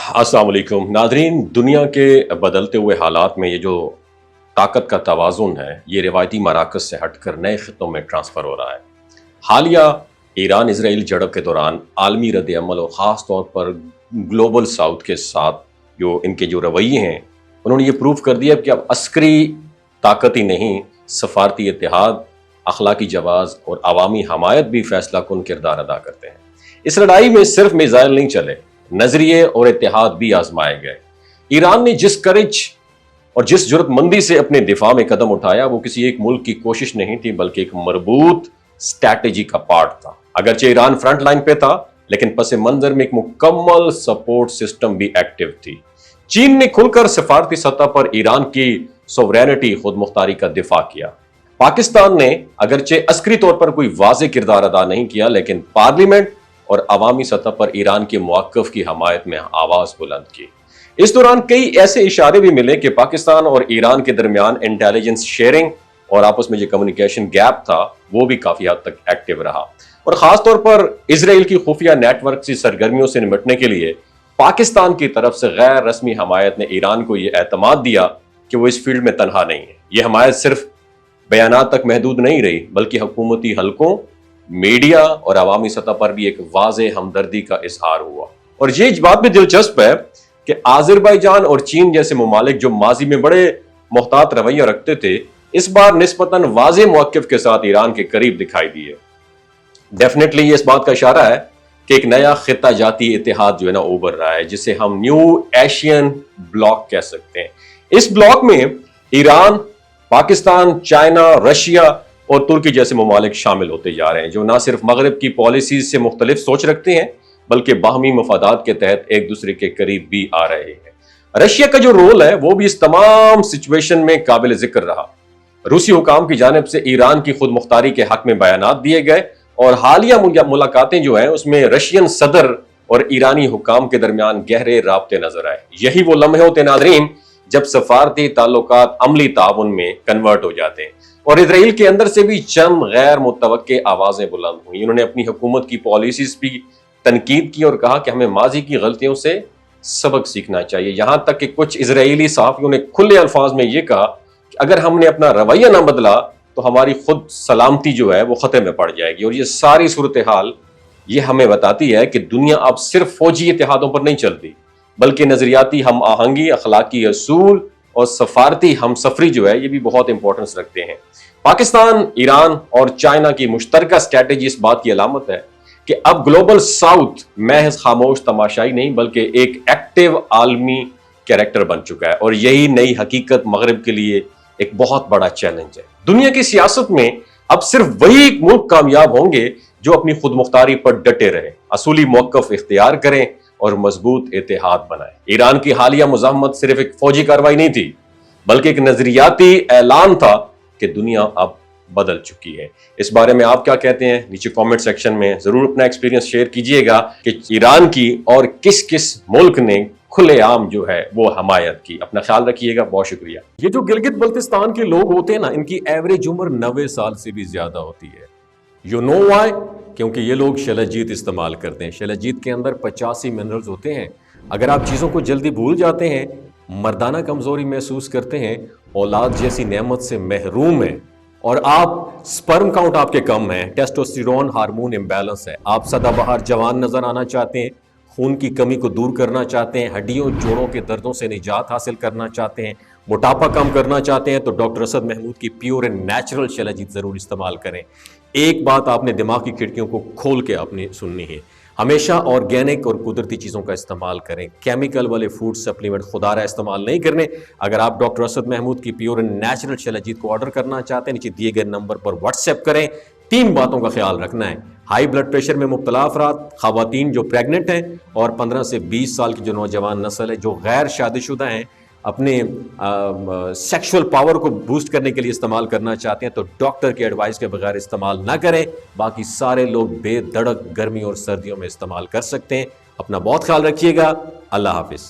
अस्सलाम वालेकुम नादरीन। दुनिया के बदलते हुए हालात में ये जो ताकत का तवाज़ुन है, ये रिवायती मराकज़ से हटकर नए ख़ित्तों में ट्रांसफ़र हो रहा है। हालिया ईरान इसराइल झड़प के दौरान आलमी रद्द-ए-अमल और ख़ास तौर पर ग्लोबल साउथ के साथ जो इनके जो रवैये हैं, उन्होंने ये प्रूव कर दिया कि अब अस्करी ताकत ही नहीं, सफ़ारती इत्तेहाद, अखलाकी जवाज़ और अवामी हमायत भी फैसला कुन किरदार अदा करते हैं। इस लड़ाई में सिर्फ मिसाइल नहीं चले, नजरिए और इत्तेहाद भी आजमाए गए। ईरान ने जिस करेज और जिस जुर्रतमंदी से अपने दिफा में कदम उठाया, वो किसी एक मुल्क की कोशिश नहीं थी, बल्कि एक मरबूत स्ट्रैटेजी का पार्ट था। अगरचे ईरान फ्रंट लाइन पे था, लेकिन पसे मंजर में एक मुकम्मल सपोर्ट सिस्टम भी एक्टिव थी। चीन ने खुलकर सफारती सतह पर ईरान की सोवरेनिटी, खुद मुख्तारी का दिफा किया। पाकिस्तान ने अगरचे अस्करी तौर पर कोई वाज़ेह किरदार अदा नहीं किया, लेकिन पार्लियामेंट और अवामी सतह पर ईरान के मौक़िफ़ की हमायत में आवाज़ बुलंद की। इस दौरान कई ऐसे इशारे भी मिले कि पाकिस्तान और ईरान के दरमियान इंटेलिजेंस शेयरिंग और आपस में जो कम्युनिकेशन गैप था, वो भी काफ़ी हद तक एक्टिव रहा। और ख़ास तौर पर इसराइल की खुफिया नेटवर्क की सरगर्मियों से निपटने के लिए पाकिस्तान की तरफ से गैर रस्मी हमायत ने ईरान को ये एतमाद दिया कि वो इस फील्ड में तनहा नहीं है। ये हमायत सिर्फ बयानात तक महदूद नहीं रही, बल्कि हुकूमती हलकों, मीडिया और अवामी सतह पर भी एक वाज़ेह हमदर्दी का इजहार हुआ। और ये बात भी दिलचस्प है कि आज़रबाईजान और चीन जैसे ममालिक जो माजी में बड़े मोहतात रवैया रखते थे, इस बार निस्बतन वाज़ेह मौक़िफ़ के साथ ईरान के करीब दिखाई दिए। डेफिनेटली ये इस बात का इशारा है कि एक नया खिता जाती इत्तेहाद जो है ना उभर रहा है, जिसे हम न्यू एशियन ब्लॉक कह सकते हैं। इस ब्लॉक में ईरान, पाकिस्तान, चाइना, रशिया और तुर्की जैसे ममालिक शामिल होते जा रहे हैं, जो ना सिर्फ मगरब की पॉलिसीज से मुख्तलिफ सोच रखते हैं, बल्कि बाहमी मफादात के तहत एक दूसरे के करीब भी आ रहे हैं। रशिया का जो रोल है, वो भी इस तमाम सिचुएशन में काबिल जिक्र रहा। रूसी हुकाम की जानिब से ईरान की खुद मुख्तारी के हक में बयानात दिए गए, और हालिया मुलाकातें जो हैं, उसमें रशियन सदर और ईरानी हुकाम के दरमियान गहरे राब्ते नजर आए। यही वो लम्हे होते नादरीन जब सफारती ताल्लुकात अमली ताउन में कन्वर्ट हो जाते हैं। और इसराइल के अंदर से भी चंद गैर मुतवक्के आवाजें बुलंद हुई। उन्होंने अपनी हुकूमत की पॉलिसीज भी तनकीद की और कहा कि हमें माजी की गलतियों से सबक सीखना चाहिए। यहां तक कि कुछ इजरायली सहाफियों ने खुले अल्फाज में यह कहा कि अगर हमने अपना रवैया ना बदला तो हमारी खुद सलामती जो है वो खतरे में पड़ जाएगी। और ये सारी सूरत हाल ये हमें बताती है कि दुनिया अब सिर्फ फौजी इत्तेहादों पर नहीं चलती, बल्कि नजरियाती हम आहंगी, अखलाकी असूल और सफारती हम सफरी जो है, ये भी बहुत इंपॉर्टेंस रखते हैं। पाकिस्तान, ईरान और चाइना की मुश्तरका स्ट्रैटेजी इस बात की अलामत है कि अब ग्लोबल साउथ महज खामोश तमाशाई नहीं, बल्कि एक एक्टिव आलमी कैरेक्टर बन चुका है। और यही नई हकीकत मगरब के लिए एक बहुत बड़ा चैलेंज है। दुनिया की सियासत में अब सिर्फ वही मुल्क कामयाब होंगे जो अपनी खुद मुख्तारी पर डटे रहे, असूली मौक़िफ़ इख्तियार करें और मजबूत इत्तेहाद बनाए। ईरान की हालिया मुज़ाहमत सिर्फ एक फौजी कार्रवाई नहीं थी, बल्कि एक नजरियाती ऐलान था कि दुनिया अब बदल चुकी है। इस बारे में आप क्या कहते हैं? नीचे कमेंट सेक्शन में जरूर अपना एक्सपीरियंस शेयर कीजिएगा कि ईरान की और किस किस मुल्क ने खुलेआम जो है वो हमायत की। अपना ख्याल रखिएगा। बहुत शुक्रिया। ये जो गिलगित बल्तिस्तान के लोग होते हैं ना, इनकी एवरेज उम्र 90 साल से भी ज्यादा होती है। You know why? क्योंकि ये लोग शलजीत इस्तेमाल करते हैं। शलजीत के अंदर 85 मिनरल्स होते हैं। अगर आप चीज़ों को जल्दी भूल जाते हैं, मर्दाना कमज़ोरी महसूस करते हैं, औलाद जैसी नेमत से महरूम है, और आप स्पर्म काउंट आपके कम है, टेस्टोस्टेरोन हार्मोन इम्बैलेंस है, आप सदाबहार जवान नजर आना चाहते हैं, खून की कमी को दूर करना चाहते हैं, हड्डियों जोड़ों के दर्दों से निजात हासिल करना चाहते हैं, मोटापा कम करना चाहते हैं, तो डॉक्टर असद महमूद की प्योर एंड नेचुरल शलजीत ज़रूर इस्तेमाल करें। एक बात आपने दिमाग की खिड़कियों को खोल के आपने सुननी है, हमेशा ऑर्गेनिक और कुदरती चीज़ों का इस्तेमाल करें। केमिकल वाले फूड सप्लीमेंट खुदारा इस्तेमाल नहीं करने। अगर आप डॉक्टर असद महमूद की प्योर एंड नेचुरल शलजीत को ऑर्डर करना चाहते हैं, नीचे दिए गए नंबर पर व्हाट्सएप करें। 3 बातों का ख्याल रखना है: हाई ब्लड प्रेशर में मुब्तला अफराद, खवातीन जो प्रेग्नेंट हैं, और 15 से 20 साल की जो नौजवान नस्ल है जो गैर शादीशुदा हैं, अपने सेक्सुअल पावर को बूस्ट करने के लिए इस्तेमाल करना चाहते हैं, तो डॉक्टर के एडवाइस के बगैर इस्तेमाल ना करें। बाकी सारे लोग बेधड़क गर्मी और सर्दियों में इस्तेमाल कर सकते हैं। अपना बहुत ख्याल रखिएगा। अल्लाह हाफिज।